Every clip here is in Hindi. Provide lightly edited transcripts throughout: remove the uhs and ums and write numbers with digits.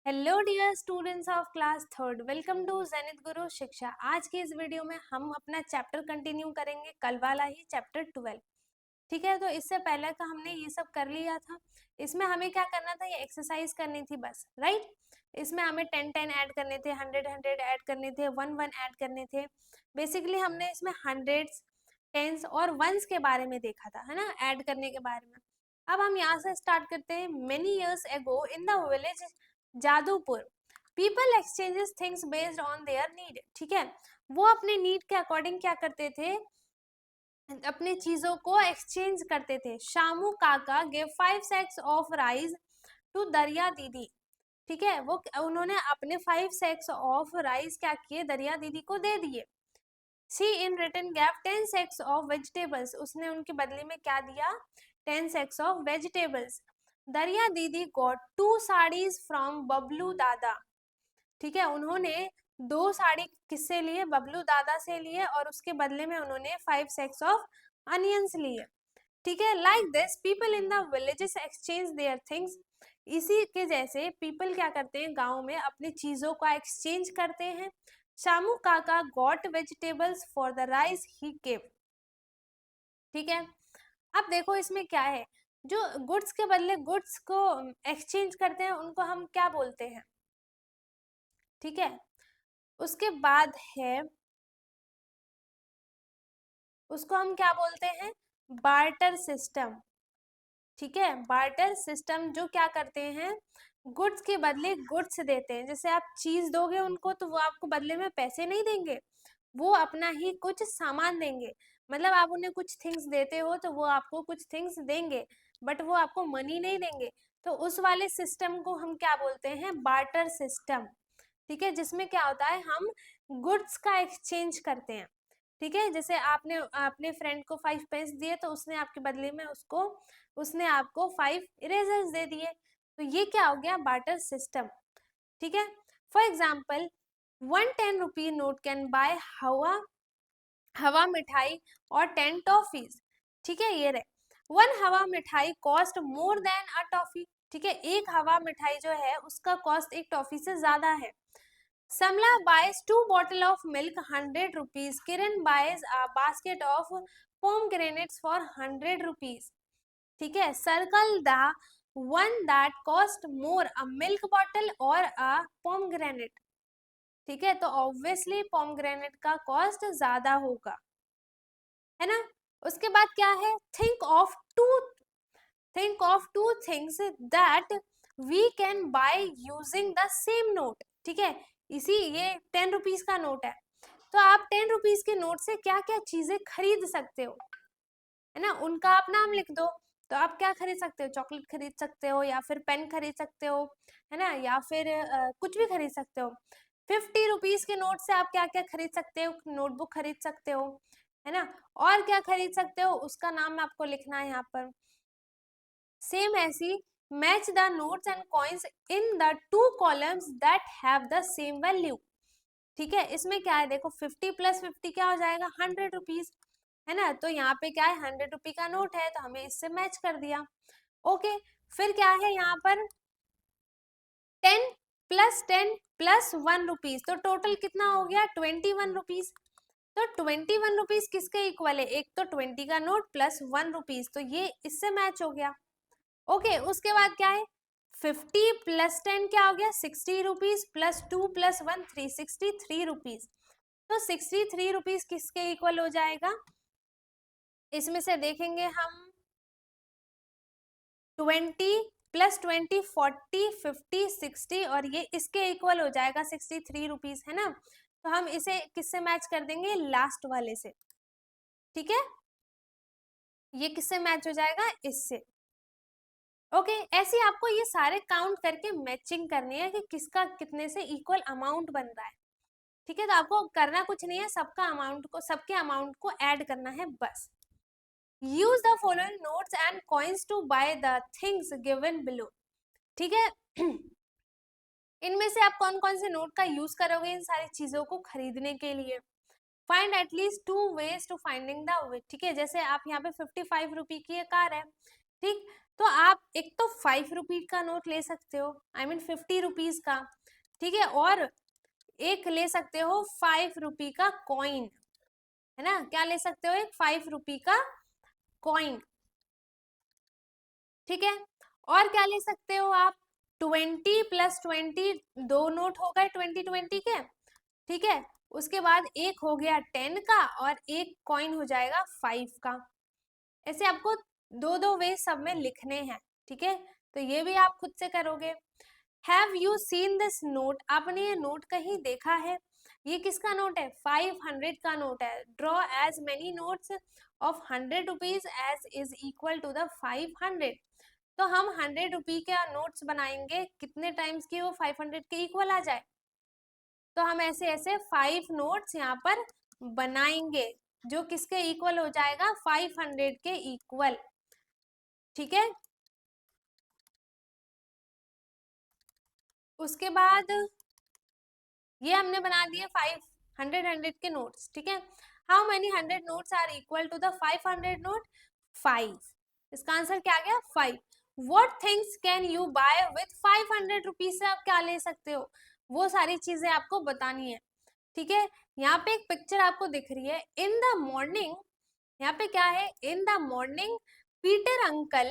Hello dear students of class third, welcome to Zenith Guru Shiksha. आज के इस वीडियो में हम अपना चैप्टर कंटिन्यू करेंगे, कल वाला ही चैप्टर 12। ठीक है, तो इससे पहले का हमने ये सब कर लिया था। इसमें हमें क्या करना था, ये एक्सरसाइज करनी थी बस, राइट। इसमें हमें 10 ऐड करने थे, 100 ऐड करने थे, 1 ऐड करने थे। बेसिकली हमने इसमें हंड्रेड्स, टेंस और वंस के बारे में देखा था, है ना, ऐड करने के बारे में। अब हम यहाँ से स्टार्ट करते हैं। Many years ago in the village Jadupur, people exchanges things based on their need. ठीक है, वो अपने नीड के अकॉर्डिंग क्या करते थे, अपने चीजों को एक्सचेंज करते थे। Shamu Kaka give 5 sacks of rice to Dariya Didi. ठीक है, वो उन्होंने अपने 5 sacks ऑफ राइस क्या किए, दरिया दीदी को दे दिए। She in return gave 10 sacks of vegetables, उसने उनके बदले में क्या दिया, 10 sacks ऑफ वेजिटेबल्स। दरिया दीदी गॉट 2 साड़ीज फ्रॉम बबलू दादा। ठीक है, उन्होंने 2 साड़ी किससे लिए, बबलू दादा से लिए, और उसके बदले में उन्होंने 5 sacks ऑफ अनियंस लिए। ठीक है, like this people in the villages exchange there things. इसी के जैसे पीपल क्या करते हैं, गांव में अपनी चीजों का एक्सचेंज करते हैं। शामू काका got vegetables for the rice he give. ठीक है, अब देखो इसमें क्या है, जो गुड्स के बदले गुड्स को एक्सचेंज करते हैं उनको हम क्या बोलते हैं। ठीक है, उसके बाद है, उसको हम क्या बोलते हैं, बार्टर सिस्टम। ठीक है, बार्टर सिस्टम जो क्या करते हैं, गुड्स के बदले गुड्स देते हैं। जैसे आप चीज दोगे उनको तो वो आपको बदले में पैसे नहीं देंगे, वो अपना ही कुछ सामान देंगे। मतलब आप उन्हें कुछ थिंग्स देते हो तो वो आपको कुछ थिंग्स देंगे, बट वो आपको मनी नहीं देंगे। तो उस वाले सिस्टम को हम क्या बोलते हैं, बार्टर सिस्टम। ठीक है, जिसमें क्या होता है, हम गुड्स का एक्सचेंज करते हैं। ठीक है, जैसे आपने अपने फ्रेंड को 5 पेन्स दिए तो उसने आपके बदले में उसने आपको 5 इरेजर्स दे दिए। तो ये क्या हो गया, बार्टर सिस्टम। ठीक है, for example 1 10 rupee note can buy हवा मिठाई और 10 टॉफीज। ठीक है, ये रहे 1 हवा मिठाई cost more than a toffee. ठीक है, एक हवा मिठाई जो है उसका कॉस्ट एक टॉफी से ज्यादा है। Samla buys 2 bottle of milk 100 rupees. Kiran buys a basket of pomegranates for 100 rupees. ठीक है, circle the one that cost more, a milk bottle or a pomegranate. ठीक है, तो ऑब्वियसली पोमग्रेनेट का कॉस्ट ज्यादा होगा, है ना। उसके बाद क्या है, think of two things that we can buy using the same note. ठीक है, इसी ये 10 रुपीज का नोट है, तो आप 10 रुपीज के नोट से क्या क्या चीजें खरीद सकते हो, है ना, उनका आप नाम लिख दो। तो आप क्या खरीद सकते हो, चॉकलेट खरीद सकते हो, या फिर पेन खरीद सकते हो, है ना, या फिर कुछ भी खरीद सकते हो। 50 रुपीज के नोट से आप क्या क्या खरीद सकते हो, नोटबुक खरीद सकते हो, है ना, और क्या खरीद सकते हो उसका नाम आपको लिखना है यहाँ पर। सेम ऐसी match the notes and coins in the 2 columns that have the same value. ठीक है, इसमें क्या है, देखो 50 + 50 क्या हो जाएगा, 100 रुपीज, है ना। तो यहाँ पे क्या है, 100 रुपी का नोट है तो हमें इससे मैच कर दिया। ओके, फिर क्या है यहाँ पर, 10 + 10 + 1 रुपीज, तो टोटल कितना हो गया, 21 रुपीज। तो 21 रुपीज किसके इक्वल है, एक तो 20 का नोट प्लस 1 रुपीज, तो ये इससे मैच हो गया। ओके, उसके बाद क्या है, 50 + 10 क्या हो गया, 60 रुपीज, +2 + 1 363 रुपीज। तो 63 रुपीज किसके इक्वल हो जाएगा, इसमें से देखेंगे हम, 20 + 20 40 50 60, और ये इसके इक्वल हो जाएगा 63 रुपीज, है ना। तो हम इसे किससे मैच कर देंगे, लास्ट वाले से। ठीक है, ये किससे मैच हो जाएगा, इससे। ओके, ऐसे आपको ये सारे काउंट करके मैचिंग करनी है कि किसका कितने से इक्वल अमाउंट बन रहा है। ठीक है, तो आपको करना कुछ नहीं है, सबके अमाउंट को ऐड करना है बस। Use the following notes and coins to buy the things given below. ठीक है, इनमें से आप कौन कौन से नोट का यूज करोगे इन सारी चीजों को खरीदने के लिए। Find at least 2 ways to finding the weight. ठीक है, जैसे आप यहाँ पे 55 रुपी की कार है, ठीक, तो आप एक तो 5 रुपी का नोट ले सकते हो, आई मीन 50 रुपीज का, ठीक है, और एक ले सकते हो 5 रुपी का कॉइन, है ना, क्या ले सकते हो, एक 5 रुपी का कॉइन, ठीक है। और क्या ले सकते हो आप, 20 + 20, दो नोट हो गए 20 के, ठीक है। उसके बाद एक हो गया 10 का और एक कॉइन हो जाएगा 5 का। ऐसे आपको दो दो वे सब में लिखने हैं, ठीक है, तो ये भी आप खुद से करोगे। Have you seen this note, आपने ये नोट कहीं देखा है, ये किसका नोट है, 500 का नोट है। Draw as many notes of 100 rupees as is equal to the 500। तो हम 100 रुपी का नोट्स बनाएंगे कितने टाइम्स की वो 500 के इक्वल आ जाए। तो हम ऐसे ऐसे 5 नोट्स यहाँ पर बनाएंगे जो किसके इक्वल हो जाएगा, 500 के इक्वल, ठीक है। उसके बाद ये हमने बना दिए 500 के नोट्स, ठीक है। How many 100 notes are equal to the 500 note, 5। इसका आंसर क्या आ गया, 5। What things can you buy with 500 rupees से आप क्या ले सकते हो, वो सारी चीजें आपको बतानी है, ठीक है। यहाँ पे एक पिक्चर आपको दिख रही है, इन द मॉर्निंग, यहाँ पे क्या है, in the morning Peter uncle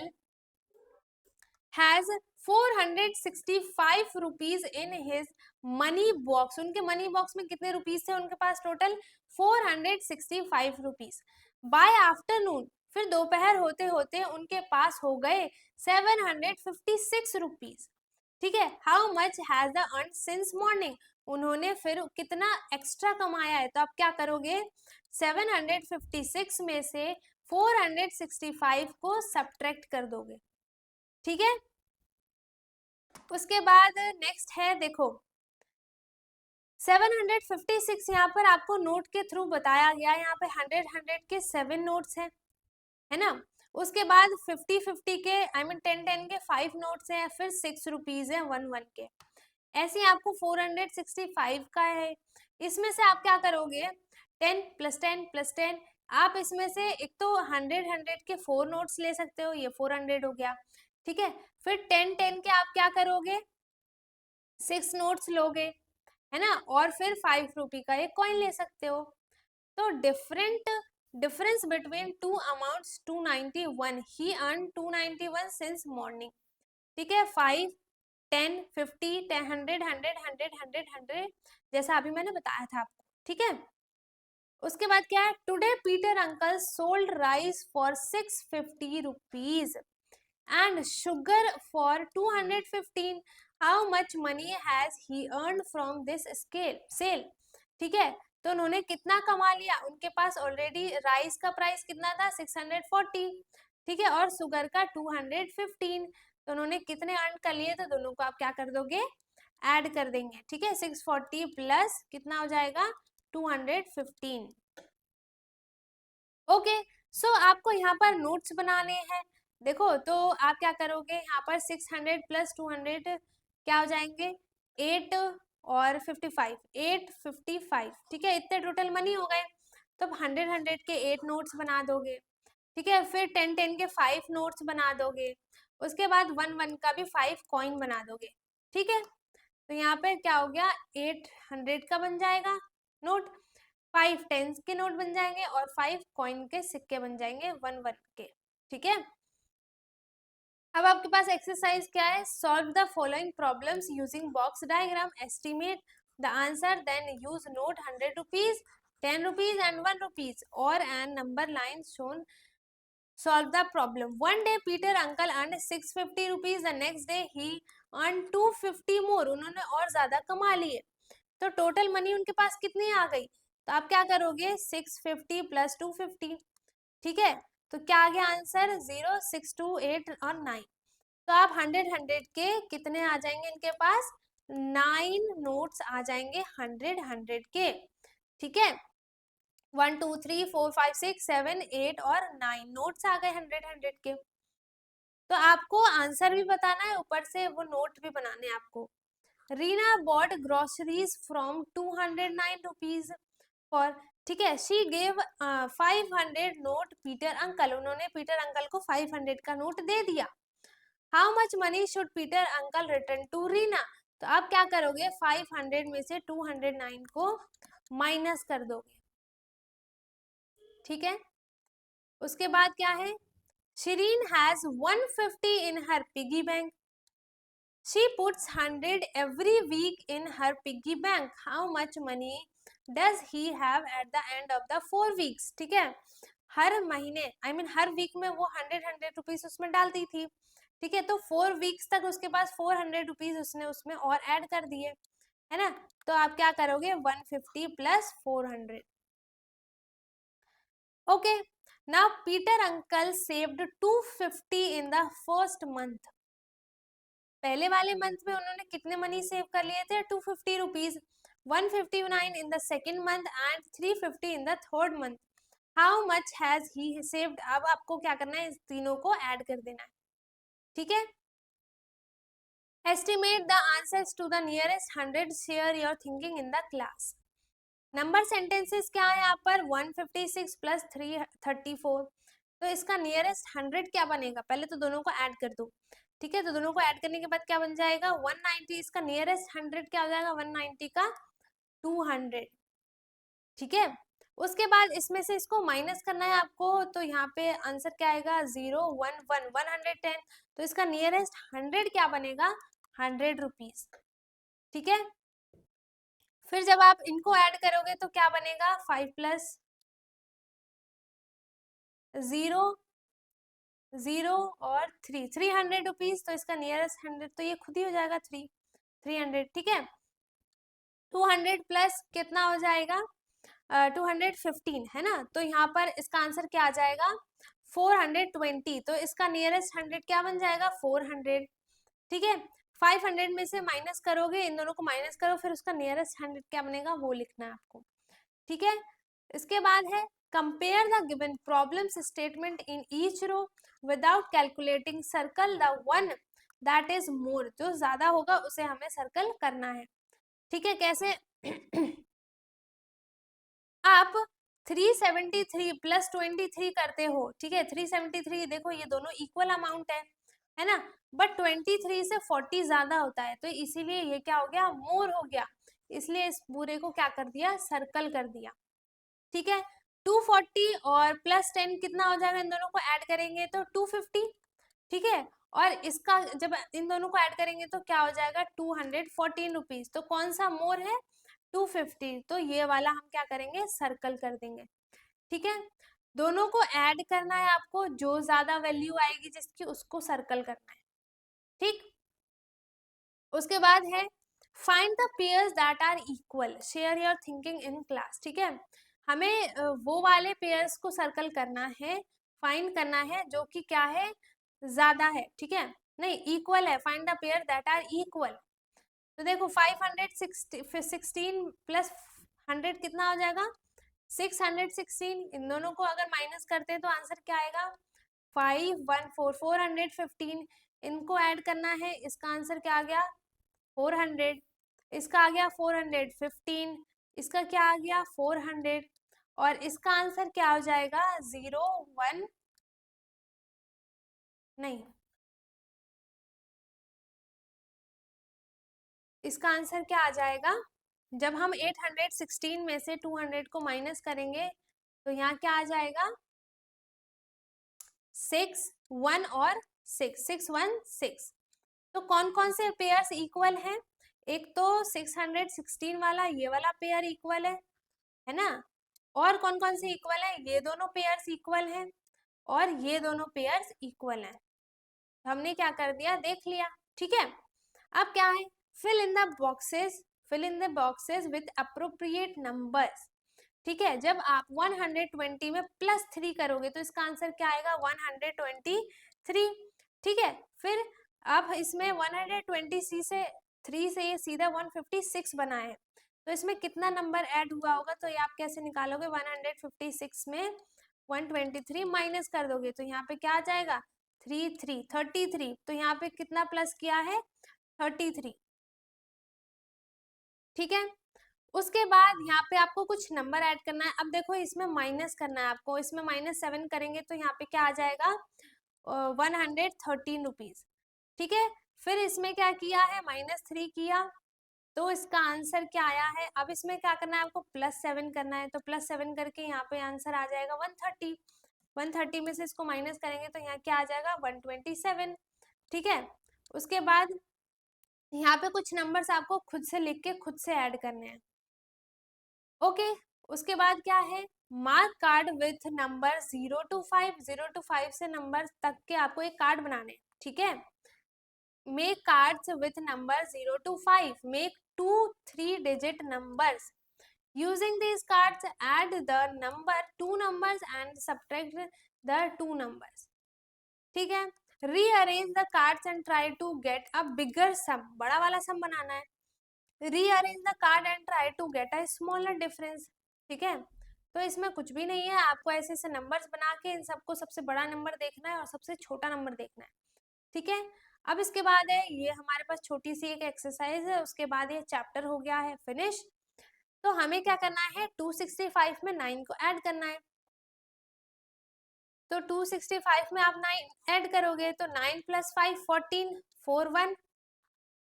has 465 rupees in his money box. उनके मनी बॉक्स में कितने रुपीज थे उनके पास, टोटल 465 रुपीज। बाय आफ्टरनून, फिर दोपहर होते होते उनके पास हो गए 756 रुपीज, ठीक है। How much has the earn since morning, उन्होंने फिर कितना एक्स्ट्रा कमाया है, तो आप क्या करोगे, 756 में से 465 को सब्ट्रैक्ट कर दोगे, ठीक है। उसके बाद नेक्स्ट है, देखो 756 यहाँ पर आपको नोट के थ्रू बताया गया, यहाँ पे 100 के 7 नोट्स हैं, है ना। उसके बाद 50 के, आई मीन 10 के 5 नोट्स हैं, फिर 6 रुपीज है 1 के। ऐसे आपको 465 का है, इसमें से आप क्या करोगे, 10 + 10 + 10, आप इसमें से एक तो 100 के 4 नोट्स ले सकते हो, ये 400 हो गया, ठीक है। फिर 10 के आप क्या करोगे, 6 नोट्स लोगे, है ना, और फिर 5 रुपी का एक कॉइन ले सकते हो। तो डिफरेंस बिटवीन टू अमाउंट्स 291, ही अर्न 291 सिंस मॉर्निंग, ठीक है। 5, 10, 50, 10, 100, 100, 100, 100, 100, जैसा अभी मैंने बताया था आपको, ठीक है। उसके बाद क्या है, today Peter uncle sold rice for 650 rupees and sugar for 215। How much money has he earn from this sale, ठीक है। तो उन्होंने कितना कमा लिया, उनके पास ऑलरेडी राइस का प्राइस कितना था, 640, ठीक है, और शुगर का 215, तो उन्होंने कितने अर्न कर लिए, तो दोनों को आप क्या कर दोगे, ऐड कर देंगे, ठीक है। 640 प्लस कितना हो जाएगा, 215। ओके, सो आपको यहाँ पर नोट्स बनाने हैं, देखो तो आप क्या करोगे, यहाँ पर 600 + 200 क्या हो जाएंगे, 8 और 55, 855, ठीक है, इतने टोटल मनी हो गए। तो 100 के 8 नोट्स बना दोगे, ठीक है। फिर 10 के 5 नोट्स बना दोगे, उसके बाद 1 का भी 5 कॉइन बना दोगे, ठीक है। तो यहाँ पे क्या हो गया, 800 का बन जाएगा नोट, 5 टेंस के नोट बन जाएंगे और 5 कॉइन के सिक्के बन जाएंगे 1 के, ठीक है। अब आपके पास एक्सरसाइज क्या है, solve the following problems using box diagram, estimate the answer, then use note 100 rupees, 10 rupees and 1 rupees और an number line shown, solve the problem. One day Peter uncle earned 650 rupees, the next day he earned 250 more, उन्होंने और ज्यादा कमा लिए, तो टोटल मनी उनके पास कितनी आ गई, तो आप क्या करोगे, 650 + 250, ठीक है। तो क्या आ गया आंसर, 0, 6, 2, 8 और 9। तो आप 100 के कितने आ जाएंगे इनके पास, 9 नोट्स आ जाएंगे 100 के, ठीक है। 1, 2, 3, 4, 5, 6, 7, 8 और 9 नोट्स आ गए 100 के। तो आपको आंसर भी बताना है, ऊपर से वो नोट भी बनाने हैं आपको। Reena bought groceries from 209 rupees for, ठीक है, she gave 500 note Peter uncle, उन्होंने पीटर अंकल को 500 का नोट दे दिया। How much money should Peter uncle return to Reena. तो आप क्या करोगे, 500 में से 209 को माइनस कर दोगे, ठीक है। उसके बाद क्या है, Shirin has 150 in her piggy bank, she puts 100 every week in her piggy bank, how much money does he have at the end of the 4 weeks। ठीक है, हर महीने हर वीक में वो 100 रुपीज उसमें डालती थी, ठीक है। तो 4 वीक्स तक उसके पास 400 रुपीज उसने उसमें और ऐड कर दिए, है ना। तो आप क्या करोगे, 150 plus 400। Okay, now Peter uncle saved 250 in the first month. पहले वाले मंथ में उन्होंने कितने मनी सेव कर लिए थे, 250 rupees. 159 in the second month and 350 in the third month. How much has he saved. अब आपको क्या करना है, इस तीनों को ऐड कर देना है, ठीक है। Estimate the answers to the nearest 100, share your thinking in the class. Number sentences क्या है यहाँ पर, 156 प्लस 334। तो इसका नियरेस्ट 100 क्या बनेगा, पहले तो दोनों को ऐड कर दो, ठीक है। तो दोनों को ऐड करने के बाद क्या बन जाएगा, 190। इसका नियरेस्ट 100 क्या हो जाएगा, 190 का 200, ठीक है। उसके बाद इसमें से इसको माइनस करना है आपको, तो यहाँ पे आंसर क्या आएगा, 0 1 1 110। तो इसका नियरेस्ट 100 क्या बनेगा, 100 रुपीज, ठीक है। फिर जब आप इनको ऐड करोगे तो क्या बनेगा, 5 प्लस 0 0 और 3 300 रुपीज। तो इसका नियरेस्ट 100, तो ये खुद ही हो जाएगा 300, ठीक है। 200 प्लस कितना हो जाएगा, 215, है ना। तो यहाँ पर इसका आंसर क्या आ जाएगा, 420। तो इसका नियरेस्ट 100 क्या बन जाएगा, 400, ठीक है। 500 में से माइनस करोगे, इन दोनों को माइनस करो, फिर उसका नियरेस्ट 100 क्या बनेगा वो लिखना है आपको, ठीक है। इसके बाद है, compare the given problems statement in each row without calculating, circle the one that is more. जो ज्यादा होगा उसे हमें सर्कल करना है, ठीक है। कैसे आप 373 प्लस 23 करते हो, ठीक है। 373 देखो ये दोनों इक्वल अमाउंट है ना। बट 23 से 40 ज्यादा होता है, तो इसीलिए ये क्या हो गया, मोर हो गया। इसलिए इस पूरे को क्या कर दिया, सर्कल कर दिया, ठीक है। 240 और प्लस 10 कितना हो जाएगा, इन दोनों को ऐड करेंगे तो 250, ठीक है। और इसका जब इन दोनों को ऐड करेंगे तो क्या हो जाएगा, 214 रुपीज। तो कौन सा मोर है, 250। तो ये वाला हम क्या करेंगे, सर्कल कर देंगे, ठीक है। दोनों को ऐड करना है आपको, जो ज्यादा वैल्यू आएगी जिसकी उसको सर्कल करना है, ठीक। उसके बाद है, find the pairs that are equal, share your thinking in class, ठीक है। हमें वो वाले पेयर्स को सर्कल करना है, फाइंड करना है जो कि क्या है, ज्यादा है, ठीक है। नहीं, इक्वल है, find the pair that are equal. तो देखो 516 प्लस 100 कितना हो जाएगा, 616। इन दोनों को अगर माइनस करते हैं तो आंसर क्या आएगा, 514 415। इनको ऐड करना है, इसका आंसर क्या आ गया, 400। इसका आ गया 415, इसका क्या आ गया 400, और इसका आंसर क्या हो जाएगा, 0 1 नहीं, इसका आंसर क्या आ जाएगा, जब हम 816 में से 200 को माइनस करेंगे तो यहाँ क्या आ जाएगा, 6 1 और 6 6 1 6। तो कौन कौन से पेयर्स इक्वल हैं, एक तो 616 वाला ये वाला पेयर इक्वल है ना। और कौन कौन से इक्वल है, ये दोनों पेयर्स इक्वल हैं और ये दोनों पेयर्स इक्वल हैं। हमने क्या कर दिया, देख लिया, ठीक है। अब क्या है, fill in the boxes, fill in the boxes with appropriate numbers, ठीक है। जब आप 120 में प्लस 3 करोगे तो इसका आंसर क्या आएगा, 123, ठीक है। फिर आप इसमें 120 से 3 से ये सीधा 156 बना है, तो इसमें कितना नंबर ऐड हुआ होगा, तो ये आप कैसे निकालोगे, 156 में 123 माइनस कर दोगे तो यहाँ पे क्या आ जाएगा, 33। तो यहाँ पे कितना प्लस किया है, 33, ठीक है। उसके बाद यहाँ पे आपको कुछ नंबर ऐड करना है। अब देखो इसमें माइनस करना है आपको, इसमें -7 करेंगे तो यहाँ पे क्या आ जाएगा, 113 रुपीज। ठीक है। फिर इसमें क्या किया है, -3 किया, तो इसका आंसर क्या आया है। अब इसमें क्या करना है आपको, +7 करना है, तो +7 करके यहाँ पे आंसर आ जाएगा 130। 130 में से इसको माइनस करेंगे तो यहाँ क्या आ जाएगा 127। ठीक है। उसके बाद यहाँ पे कुछ नंबर्स आपको खुद से लिख के खुद से ऐड करने हैं। ओके। उसके बाद क्या है, mark card with number 0 to 5, 0 to 5 से नंबर तक के आपको एक कार्ड बनाने हैं। ठीक है। Make cards with number 0 to 5, make 2 3-digit numbers. Using these cards, add the two numbers and subtract the two numbers. ठीक है। Rearrange the cards and try to get a bigger sum. बड़ा वाला सम बनाना है। Rearrange the card and try to get a smaller difference. ठीक है। तो इसमें कुछ भी नहीं है, आपको ऐसे ऐसे नंबर्स बना के इन सबको सबसे बड़ा नंबर देखना है और सबसे छोटा नंबर देखना है। ठीक है। अब इसके बाद है, ये हमारे पास छोटी सी एक एक्सरसाइज है, उसके बाद ये चैप्टर हो गया है फिनिश। तो हमें क्या करना है, 265 में 9 को ऐड करना है। तो 265 में आप 9 ऐड करोगे तो 9 + 5 14, 4 1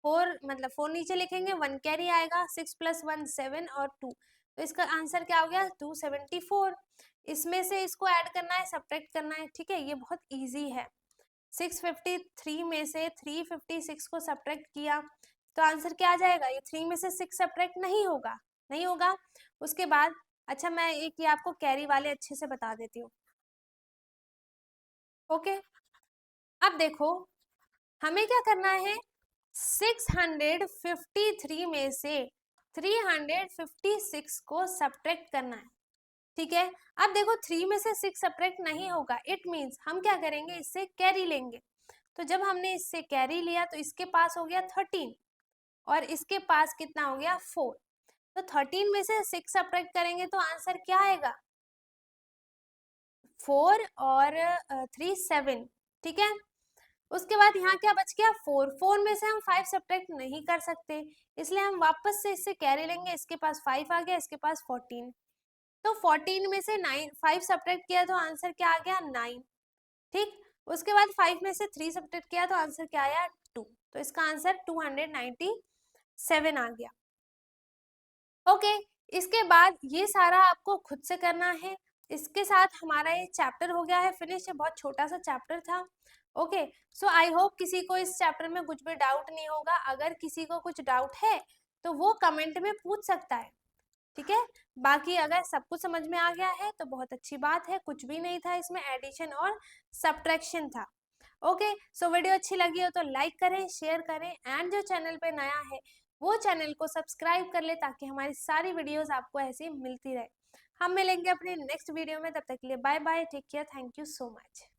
4 मतलब 4 नीचे लिखेंगे, 1 कैरी आएगा, 6 + 1 7 और 2, तो इसका आंसर क्या हो गया 274। इसमें से इसको ऐड करना है, सब्ट्रैक्ट करना है। ठीक है, ये बहुत ईजी है। 653 में से 356 को सब्ट्रैक्ट किया तो आंसर क्या आ जाएगा, ये 3 में से 6 सब्ट्रैक्ट नहीं होगा, नहीं होगा। उसके बाद अच्छा, मैं एक ये आपको कैरी वाले अच्छे से बता देती हूँ। ओके। अब देखो हमें क्या करना है, 653 में से 356 को सब्ट्रैक्ट करना है। ठीक है। अब देखो 3 में से 6 सब्ट्रैक्ट नहीं होगा, इट मीन्स हम क्या करेंगे, इससे कैरी लेंगे। तो जब हमने इससे कैरी लिया तो इसके पास हो गया 13 और इसके पास कितना हो गया 4। तो 13 में से 6 सब्ट्रैक्ट करेंगे तो आंसर क्या आएगा, 4 और 3 7। ठीक है। उसके बाद यहाँ क्या बच गया 4। 4 में से हम 5 सब्ट्रैक्ट नहीं कर सकते, इसलिए हम वापस से इससे कैरी लेंगे। इसके पास 5 आ गया, इसके पास 14, तो 14 में से 5 सब्ट्रैक्ट किया तो आंसर क्या आ गया 9। ठीक। उसके बाद 5 में से 3 सब्ट्रैक्ट किया तो आंसर क्या आया 2, तो इसका आंसर 297 आ गया। ओके। इसके बाद ये सारा आपको खुद से करना है। इसके साथ हमारा ये चैप्टर हो गया है फिनिश। ये बहुत छोटा सा चैप्टर था। ओके। सो आई होप किसी को इस चैप्टर में कुछ भी डाउट नहीं होगा। अगर किसी को कुछ डाउट है तो वो कमेंट में पूछ सकता है। ठीक है। बाकी अगर सब कुछ समझ में आ गया है तो बहुत अच्छी बात है, कुछ भी नहीं था इसमें, एडिशन और सब्ट्रैक्शन था। ओके। सो वीडियो अच्छी लगी हो तो लाइक करें, शेयर करें, एंड जो चैनल पे नया है वो चैनल को सब्सक्राइब कर ले ताकि हमारी सारी वीडियोस आपको ऐसे ही मिलती रहे। हम मिलेंगे अपने नेक्स्ट वीडियो में, तब तक के लिए bye bye, take care, thank you so much.